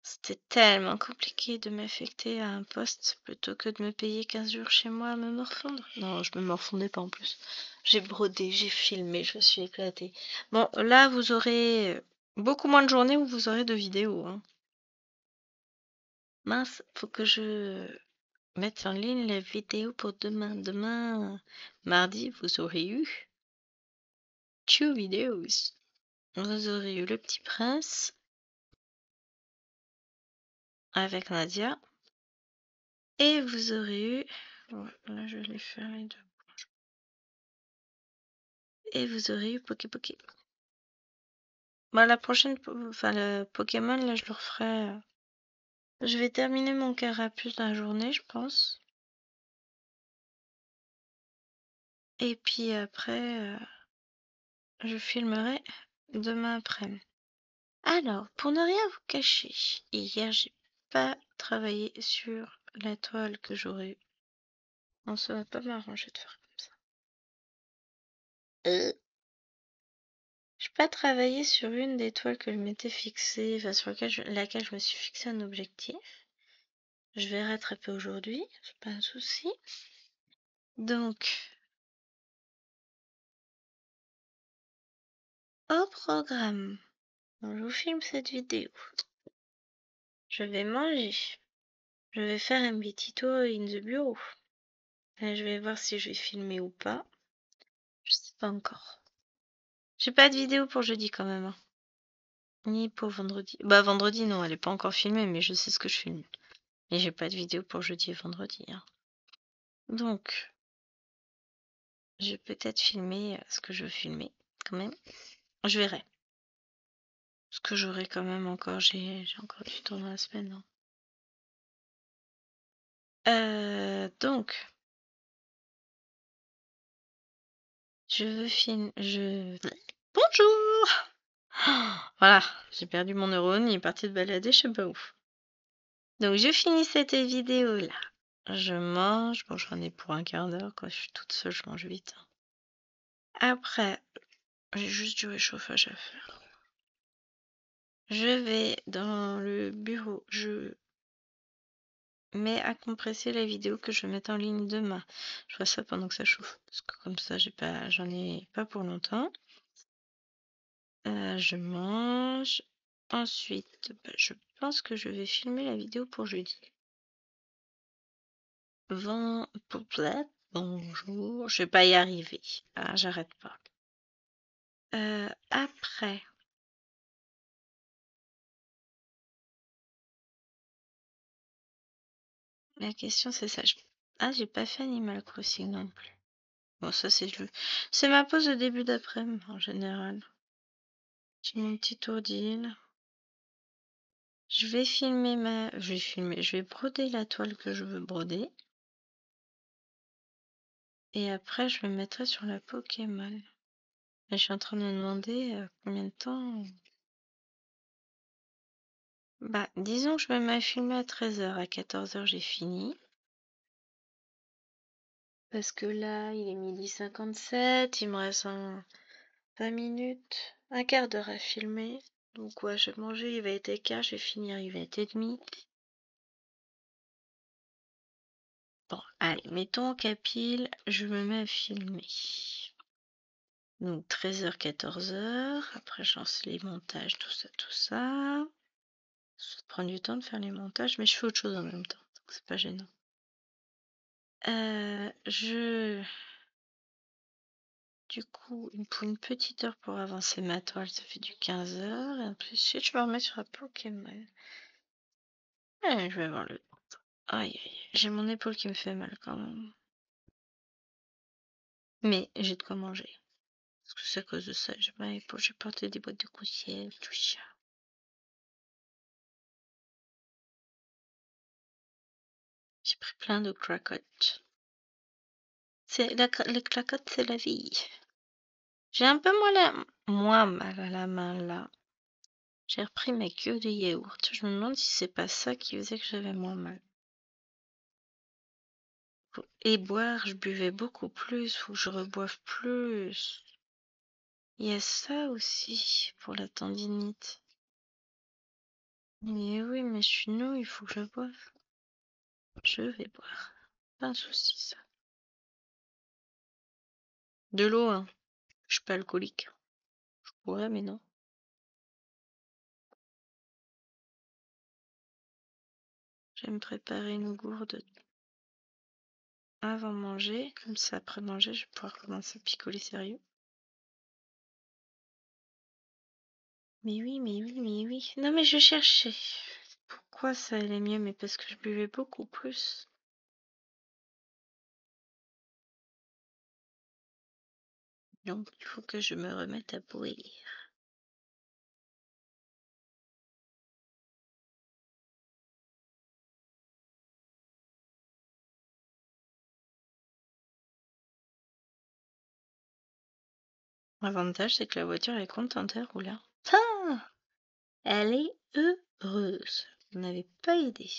C'était tellement compliqué de m'affecter à un poste plutôt que de me payer 15 jours chez moi à me morfondre. Non, je me morfondais pas en plus. J'ai brodé, j'ai filmé, je me suis éclatée. Bon, là, vous aurez beaucoup moins de journées où vous aurez de vidéos. Hein. Mince, faut que je mette en ligne la vidéo pour demain. Demain, mardi, vous aurez eu 2 vidéos. Vous aurez eu Le Petit Prince avec Nadia. Et vous aurez eu... Ouais, là, je vais les faire les deux. Et vous aurez eu Poké. Bah, la prochaine... Enfin, le Pokémon, là, je le referai... Je vais terminer mon Carapuce dans la journée, je pense. Et puis après, je filmerai demain après-midi. Alors, pour ne rien vous cacher, hier, j'ai pas travaillé sur la toile que j'aurais eue. Non, ça va pas m'arranger de faire comme ça. J'ai pas travaillé sur une des toiles que je m'étais fixée, enfin sur laquelle je me suis fixé un objectif. Je vais rattraper aujourd'hui, c'est pas un souci. Donc, au programme, je vous filme cette vidéo. Je vais manger. Je vais faire un petit tour in the bureau. Et je vais voir si je vais filmer ou pas. Je sais pas encore. J'ai pas de vidéo pour jeudi quand même. Hein. Ni pour vendredi. Bah vendredi non, elle est pas encore filmée, mais je sais ce que je filme. Et j'ai pas de vidéo pour jeudi et vendredi. Hein. Donc, je vais peut-être filmer ce que je veux filmer, quand même. Je verrai. Parce que j'aurai quand même encore... J'ai encore du temps dans la semaine. Hein. Donc, je veux filmer... Bonjour. Voilà, j'ai perdu mon neurone, il est parti de balader, je sais pas où. Donc, je finis cette vidéo-là. Je mange. Bon, j'en ai pour un quart d'heure, quand je suis toute seule, je mange vite. Après, j'ai juste du réchauffage à faire. Je vais dans le bureau. Je mets à compresser la vidéo que je vais mettre en ligne demain. Je ferai ça pendant que ça chauffe. Parce que comme ça, j'en ai pas pour longtemps. Je mange. Ensuite, je pense que je vais filmer la vidéo pour jeudi. Bonjour. Je vais pas y arriver. Ah, j'arrête pas. Après. La question c'est ça. Ah, j'ai pas fait Animal Crossing non plus. Bon, ça c'est ma pause de début d'après-midi en général. J'ai mon petit tour d'île. Je vais filmer je vais broder la toile que je veux broder. Et après, je me mettrai sur la Pokémon. Là, je suis en train de me demander combien de temps. Bah, disons que je me mets à filmer à 13h. À 14h, j'ai fini. Parce que là, il est 12h57. Il me reste 20 minutes. Un quart d'heure à filmer. Donc, ouais, je vais manger, il va être écart. Je vais finir, il va être et demi. Bon, allez, mettons qu'à pile, je me mets à filmer. Donc 13h, 14h. Après, je lance les montages, tout ça, tout ça. Ça prend du temps de faire les montages, mais je fais autre chose en même temps. Donc c'est pas gênant. Du coup, pour une petite heure pour avancer ma toile, ça fait du 15h. Et ensuite, je me remets sur la Pokémon. Ouais, je vais avoir le... Aïe, aïe, j'ai mon épaule qui me fait mal quand même. Mais j'ai de quoi manger. Parce que c'est à cause de ça, j'ai mal à l'épaule. J'ai porté des boîtes de coussière, tout ça. J'ai pris plein de cracottes. Les cracottes, c'est la vie. J'ai un peu moins mal à la main là. J'ai repris ma cure de yaourt. Je me demande si c'est pas ça qui faisait que j'avais moins mal. Et boire, je buvais beaucoup plus. Faut que je reboive plus. Il y a ça aussi pour la tendinite. Mais oui, mais sinon, il faut que je boive. Je vais boire. Pas un souci, ça. De l'eau, hein. Je suis pas alcoolique. Ouais, mais non. J'aime préparer une gourde avant manger. Comme ça, après manger, je vais pouvoir commencer à picoler sérieux. Mais oui, mais oui, mais oui. Non, mais je cherchais. Pourquoi ça allait mieux? Mais parce que je buvais beaucoup plus. Donc, il faut que je me remette à boire. L'avantage, c'est que la voiture est contente, elle roule, hein. Ah! Elle est heureuse. Vous n'avez pas idée.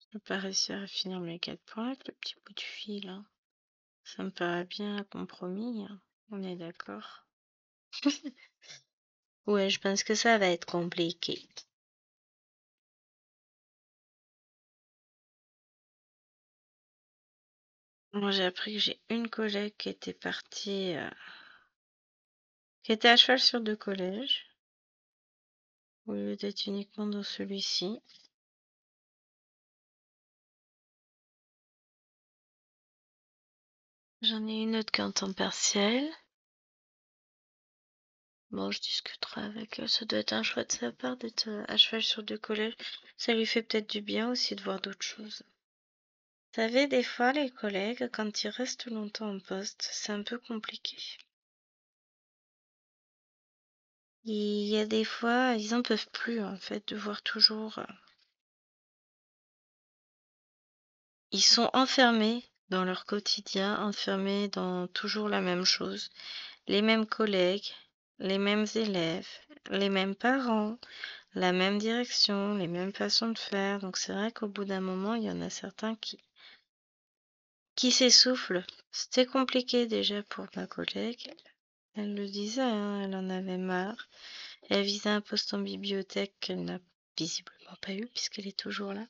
Je n'ai pas réussi à finir mes 4 points avec le petit bout de fil, hein. Ça me paraît bien un compromis, hein. On est d'accord. Ouais, je pense que ça va être compliqué. Moi, j'ai appris que j'ai une collègue qui était partie, qui était à cheval sur 2 collèges, au lieu d'être uniquement dans celui-ci. J'en ai une autre qui est en temps partiel. Bon, je discuterai avec elle. Ça doit être un choix de sa part d'être à cheval sur 2 collèges. Ça lui fait peut-être du bien aussi de voir d'autres choses. Vous savez, des fois, les collègues, quand ils restent longtemps en poste, c'est un peu compliqué. Il y a des fois, ils en peuvent plus, en fait, de voir toujours. Ils sont enfermés dans leur quotidien, enfermés dans toujours la même chose. Les mêmes collègues, les mêmes élèves, les mêmes parents, la même direction, les mêmes façons de faire. Donc c'est vrai qu'au bout d'un moment, il y en a certains qui s'essoufflent. C'était compliqué déjà pour ma collègue. Elle le disait, hein, elle en avait marre. Elle visait un poste en bibliothèque qu'elle n'a visiblement pas eu puisqu'elle est toujours là.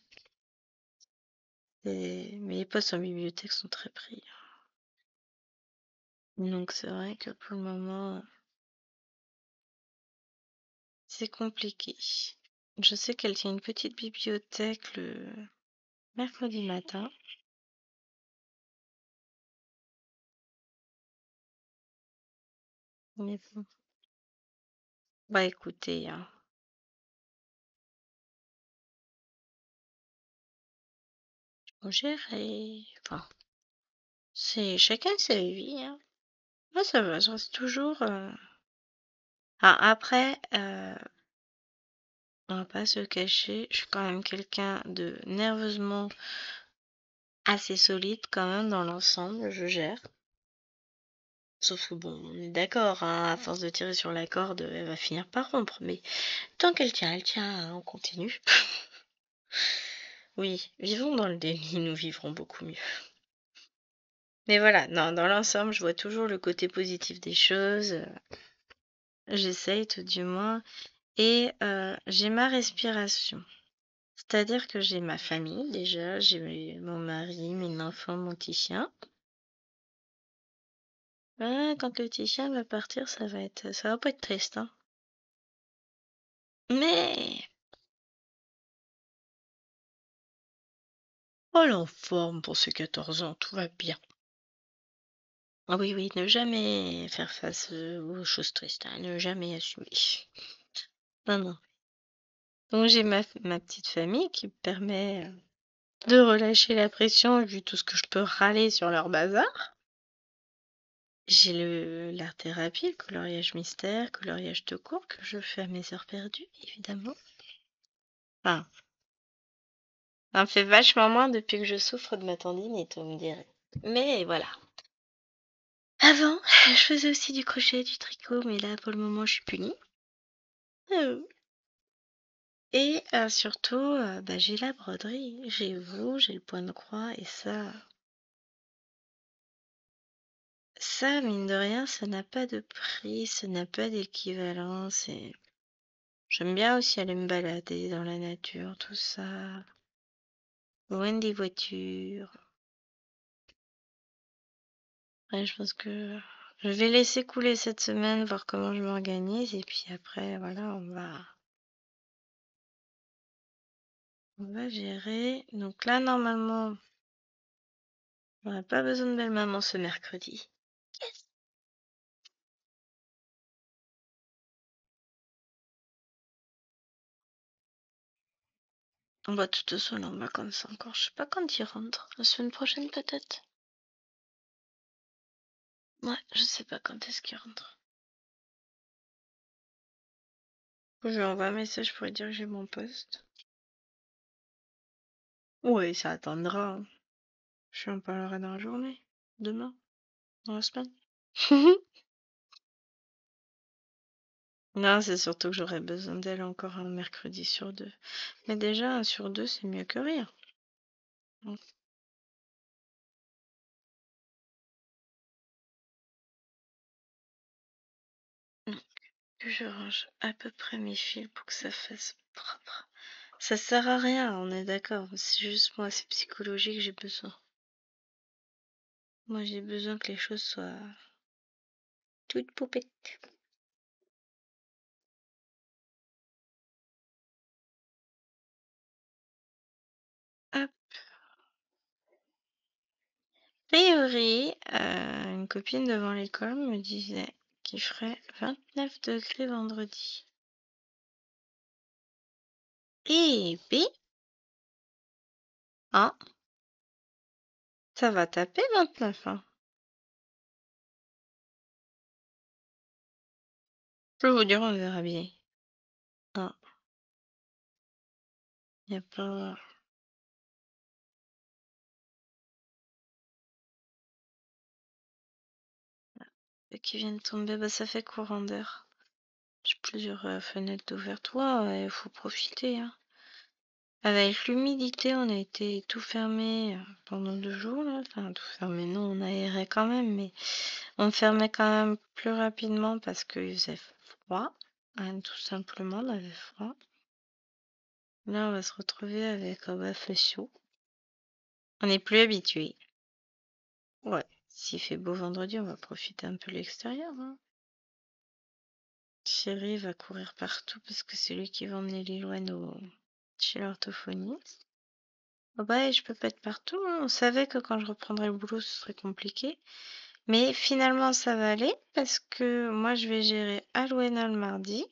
Mais les postes en bibliothèque sont très pris. Donc c'est vrai que pour le moment, c'est compliqué. Je sais qu'elle tient une petite bibliothèque le mercredi matin. Mais bon, bah écoutez, hein, on gère et... Enfin, c'est chacun sa vie, hein. Moi ça va, je reste toujours... Ah, après, on va pas se cacher, je suis quand même quelqu'un de nerveusement assez solide quand même dans l'ensemble, je gère. Sauf que bon, on est d'accord, hein, à force de tirer sur la corde, elle va finir par rompre. Mais tant qu'elle tient, elle tient, hein, on continue. Oui, vivons dans le déni, nous vivrons beaucoup mieux. Mais voilà, non, dans l'ensemble, je vois toujours le côté positif des choses. J'essaye tout du moins. Et j'ai ma respiration. C'est-à-dire que j'ai ma famille déjà, j'ai mon mari, mes enfants, mon petit chien. Quand le petit chien va partir, ça va pas être triste, hein. Mais oh, en forme pour ses 14 ans, tout va bien. Ah oui, oui, ne jamais faire face aux choses tristes, hein, ne jamais assumer. Non, non. Donc j'ai ma petite famille qui me permet de relâcher la pression vu tout ce que je peux râler sur leur bazar. J'ai l'art-thérapie, le coloriage mystère, coloriage de cours que je fais à mes heures perdues, évidemment. Enfin, ça me fait vachement moins depuis que je souffre de ma tendinite, on me dirait. Mais voilà. Avant, je faisais aussi du crochet, du tricot, mais là, pour le moment, je suis punie. Euh, Et surtout, bah, j'ai la broderie. J'ai vous, j'ai le point de croix, et ça, mine de rien, ça n'a pas de prix, ça n'a pas d'équivalence. Et j'aime bien aussi aller me balader dans la nature, tout ça, loin des voitures. Ouais, je pense que je vais laisser couler cette semaine, voir comment je m'organise, et puis après, voilà, on va gérer. Donc là, normalement, j'aurai pas besoin de belle-maman ce mercredi. On va de toute façon en vacances encore. Je sais pas quand il rentre. La semaine prochaine peut-être. Ouais, je sais pas quand est-ce qu'il rentre. Je lui envoie un message pour lui dire que j'ai mon poste. Ouais, ça attendra, hein. Je lui en parlerai dans la journée. Demain. Dans la semaine. Non, c'est surtout que j'aurais besoin d'elle encore un mercredi sur deux. Mais déjà, un sur deux, c'est mieux que rien. Donc, que je range à peu près mes fils pour que ça fasse propre. Ça sert à rien, on est d'accord. C'est juste moi, c'est psychologique, j'ai besoin. Moi, j'ai besoin que les choses soient toutes poupettes. A priori, une copine devant l'école me disait qu'il ferait 29 degrés vendredi. Eh ben, hein, ça va taper 29, hein. Je peux vous dire, on verra bien. Ah, y a pas... qui vient de tomber, bah ça fait courant d'air. J'ai plusieurs fenêtres d'ouverture. Ouais, il faut profiter, hein. Avec l'humidité, on a été tout fermé pendant 2 jours, là. Enfin, tout fermé, non, on aérait quand même, mais on fermait quand même plus rapidement parce qu'il faisait froid. Hein, tout simplement, on avait froid. Là, on va se retrouver avec un fait chaud. On n'est plus habitué. Ouais, s'il fait beau vendredi, on va profiter un peu de l'extérieur, hein. Chéri va courir partout parce que c'est lui qui va emmener Lilouane chez l'orthophoniste. Oh bah, je peux pas être partout, hein. On savait que quand je reprendrais le boulot, ce serait compliqué. Mais finalement, ça va aller parce que moi, je vais gérer Alouena le mardi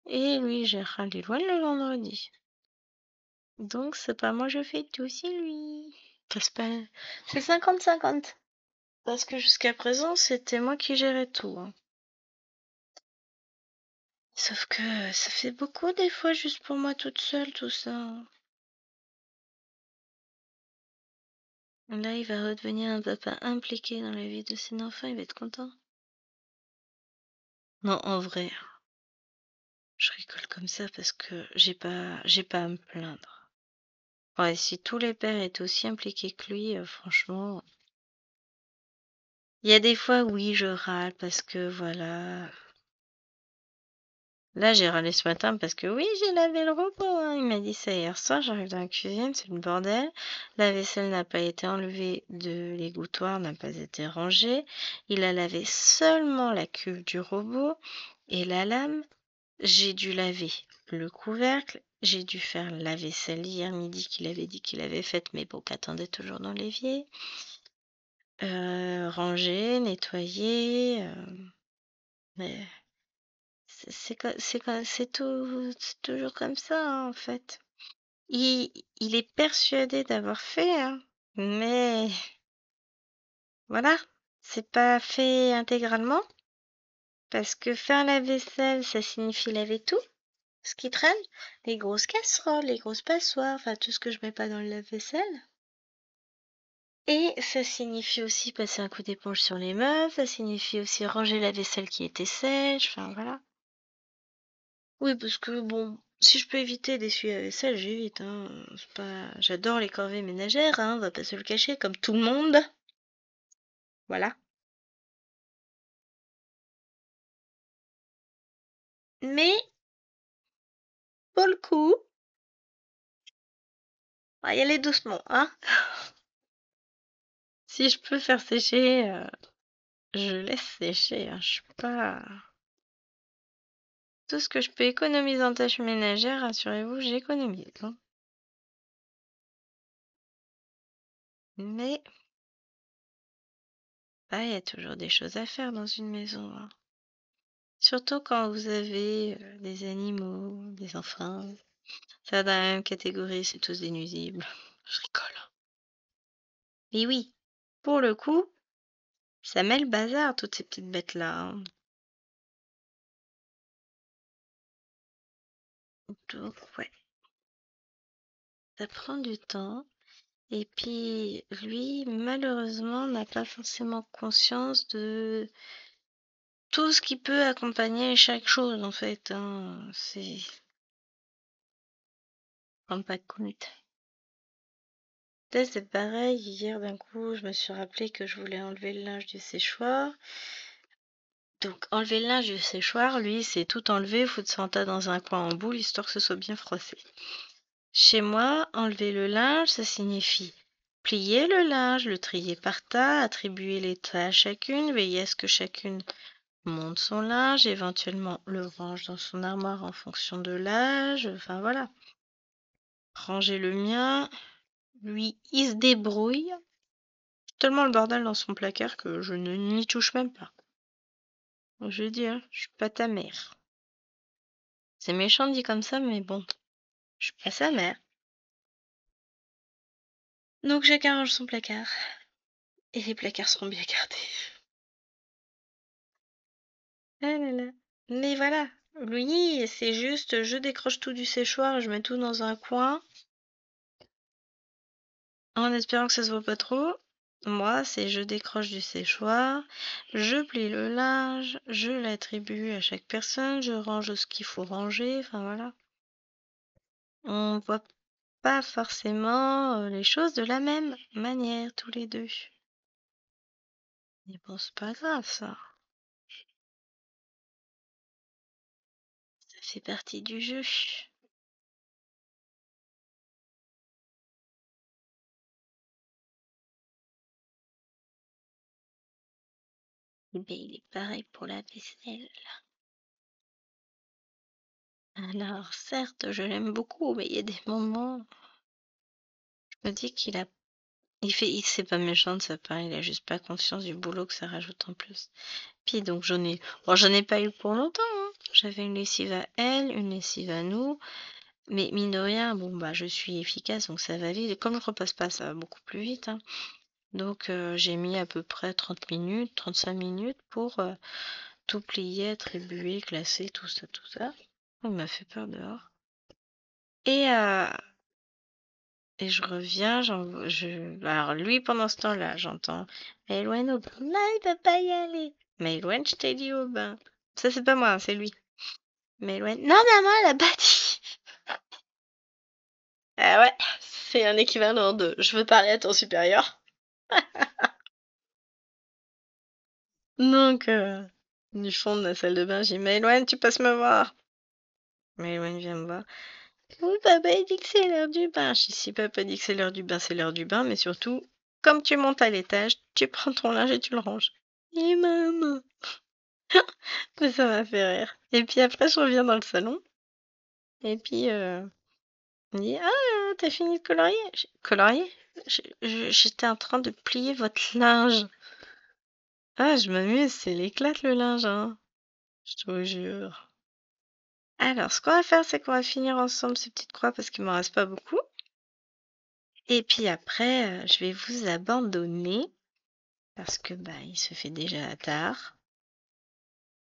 et lui gérera Lilouane le vendredi. Donc, c'est pas moi, je fais tout, c'est lui. Enfin, c'est 50-50. Parce que jusqu'à présent, c'était moi qui gérais tout, hein. Sauf que ça fait beaucoup des fois juste pour moi toute seule, tout ça, hein. Là, il va redevenir un papa impliqué dans la vie de ses enfants, il va être content. Non, en vrai, je rigole comme ça parce que j'ai pas à me plaindre. Ouais, si tous les pères étaient aussi impliqués que lui, franchement, il y a des fois, oui, je râle parce que voilà. Là, j'ai râlé ce matin parce que oui, j'ai lavé le robot, hein. Il m'a dit ça hier soir, j'arrive dans la cuisine, c'est le bordel. La vaisselle n'a pas été enlevée de l'égouttoir, n'a pas été rangée. Il a lavé seulement la cuve du robot et la lame. J'ai dû laver le couvercle. J'ai dû faire la vaisselle hier midi qu'il avait dit qu'il avait faite, mais bon, qu'attendait toujours dans l'évier. Ranger, nettoyer. Mais c'est toujours comme ça, hein, en fait. Il est persuadé d'avoir fait, hein, mais voilà, c'est pas fait intégralement, parce que faire la vaisselle, ça signifie laver tout. Ce qui traîne, les grosses casseroles, les grosses passoires, enfin tout ce que je mets pas dans le lave-vaisselle. Et ça signifie aussi passer un coup d'éponge sur les meubles, ça signifie aussi ranger la vaisselle qui était sèche, enfin voilà. Oui, parce que bon, si je peux éviter d'essuyer la vaisselle, j'évite, hein. C'est pas... J'adore les corvées ménagères, hein, on va pas se le cacher, comme tout le monde. Voilà. Mais, pour le coup, on va y aller doucement, hein. Si je peux faire sécher, je laisse sécher, hein. Je suis pas... Tout ce que je peux économiser en tâches ménagères, rassurez-vous, j'économise, hein. Mais, bah, il y a toujours des choses à faire dans une maison, hein. Surtout quand vous avez des animaux, des enfants. Ça, dans la même catégorie, c'est tous des nuisibles. Je rigole. Mais oui, pour le coup, ça met le bazar, toutes ces petites bêtes-là, hein. Donc, ouais, ça prend du temps. Et puis, lui, malheureusement, n'a pas forcément conscience de tout ce qui peut accompagner chaque chose, en fait, hein. C'est... Rends pas compte. Là, c'est pareil, hier, d'un coup, je me suis rappelé que je voulais enlever le linge du séchoir. Donc, enlever le linge du séchoir, lui, c'est tout enlever, foutre son tas dans un coin en boule, histoire que ce soit bien froissé. Chez moi, enlever le linge, ça signifie plier le linge, le trier par tas, attribuer les tas à chacune, veiller à ce que chacune monte son linge, éventuellement le range dans son armoire en fonction de l'âge, enfin voilà. Ranger le mien, lui, il se débrouille. Tellement le bordel dans son placard que je ne n'y touche même pas. Je dis, hein, je suis pas ta mère. C'est méchant dit comme ça, mais bon, je suis pas sa mère. Donc chacun range son placard. Et les placards seront bien gardés. Ah là là. Mais voilà, lui, c'est juste, je décroche tout du séchoir et je mets tout dans un coin, en espérant que ça se voit pas trop. Moi, c'est je décroche du séchoir, je plie le linge, je l'attribue à chaque personne, je range ce qu'il faut ranger, enfin voilà. On voit pas forcément les choses de la même manière, tous les deux. Mais bon, c'est pas grave, ça. Ça fait partie du jeu. Eh ben, il est pareil pour la vaisselle. Alors, certes, je l'aime beaucoup, mais il y a des moments, je me dis qu'il a... c'est pas méchant de sa part, il a juste pas conscience du boulot que ça rajoute en plus. Puis donc, j'en ai pas eu pour longtemps, hein. J'avais une lessive à elle, une lessive à nous. Mais mine de rien, bon, bah, je suis efficace, donc ça va vite. Et comme je repasse pas, ça va beaucoup plus vite, hein. Donc, j'ai mis à peu près 30 minutes, 35 minutes pour tout plier, attribuer, classer, tout ça, tout ça. Il m'a fait peur dehors. Et, je reviens, alors lui, pendant ce temps-là, j'entends Maëloine au bain. Non, il peut pas y aller. Maëloine, je t'ai dit au bain. Ça, c'est pas moi, hein, c'est lui. Maëloine, non, maman, elle a pas dit. Ah ouais, c'est un équivalent de je veux parler à ton supérieur. Donc, du fond de la salle de bain, j'ai dit Maëloine, tu passes me voir. Maëloine vient me voir. Oui, papa, il dit que c'est l'heure du bain. Je dis, si papa dit que c'est l'heure du bain, c'est l'heure du bain, mais surtout, comme tu montes à l'étage, tu prends ton linge et tu le ranges. Et maman. Mais ça m'a fait rire. Et puis après, je reviens dans le salon. Et puis, il me dit, ah, t'as fini de colorier? Colorier? J'étais en train de plier votre linge. Ah, je m'amuse, c'est l'éclate le linge, hein. Je te le jure. Alors, ce qu'on va faire, c'est qu'on va finir ensemble ces petites croix parce qu'il m'en reste pas beaucoup. Et puis après, je vais vous abandonner parce que bah il se fait déjà tard.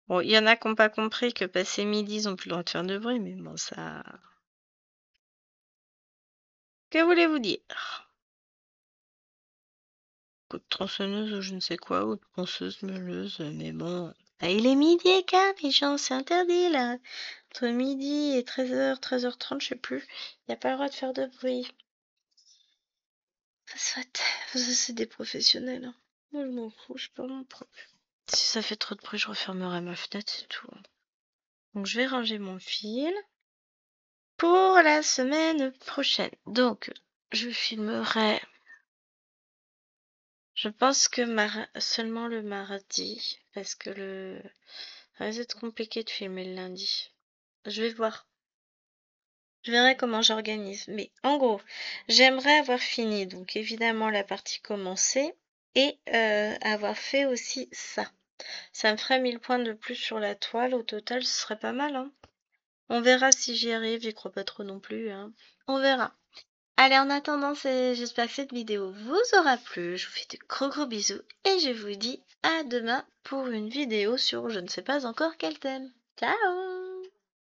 Bon, il y en a qui n'ont pas compris que passé midi, ils ont plus le droit de faire de bruit, mais bon, ça... Que voulez-vous dire? Coup de tronçonneuse ou je ne sais quoi, ou de ponceuse, meuleuse, mais bon... Ah, il est midi et quart, les gens, c'est interdit, là. Entre midi et 13h, 13h30, je sais plus. Il n'y a pas le droit de faire de bruit. Ça soit... Ça, c'est des professionnels, hein. Moi, je m'en fous, je suis pas mon problème. Si ça fait trop de bruit, je refermerai ma fenêtre, c'est tout. Donc, je vais ranger mon fil pour la semaine prochaine. Donc, je filmerai, je pense que seulement le mardi, parce que ça risque d'être compliqué de filmer le lundi. Je vais voir. Je verrai comment j'organise. Mais en gros, j'aimerais avoir fini, donc évidemment, la partie commencée et avoir fait aussi ça. Ça me ferait 1000 points de plus sur la toile. Au total, ce serait pas mal, hein. On verra si j'y arrive. J'y crois pas trop non plus, hein. On verra. Allez, en attendant, j'espère que cette vidéo vous aura plu. Je vous fais de gros bisous et je vous dis à demain pour une vidéo sur je ne sais pas encore quel thème. Ciao!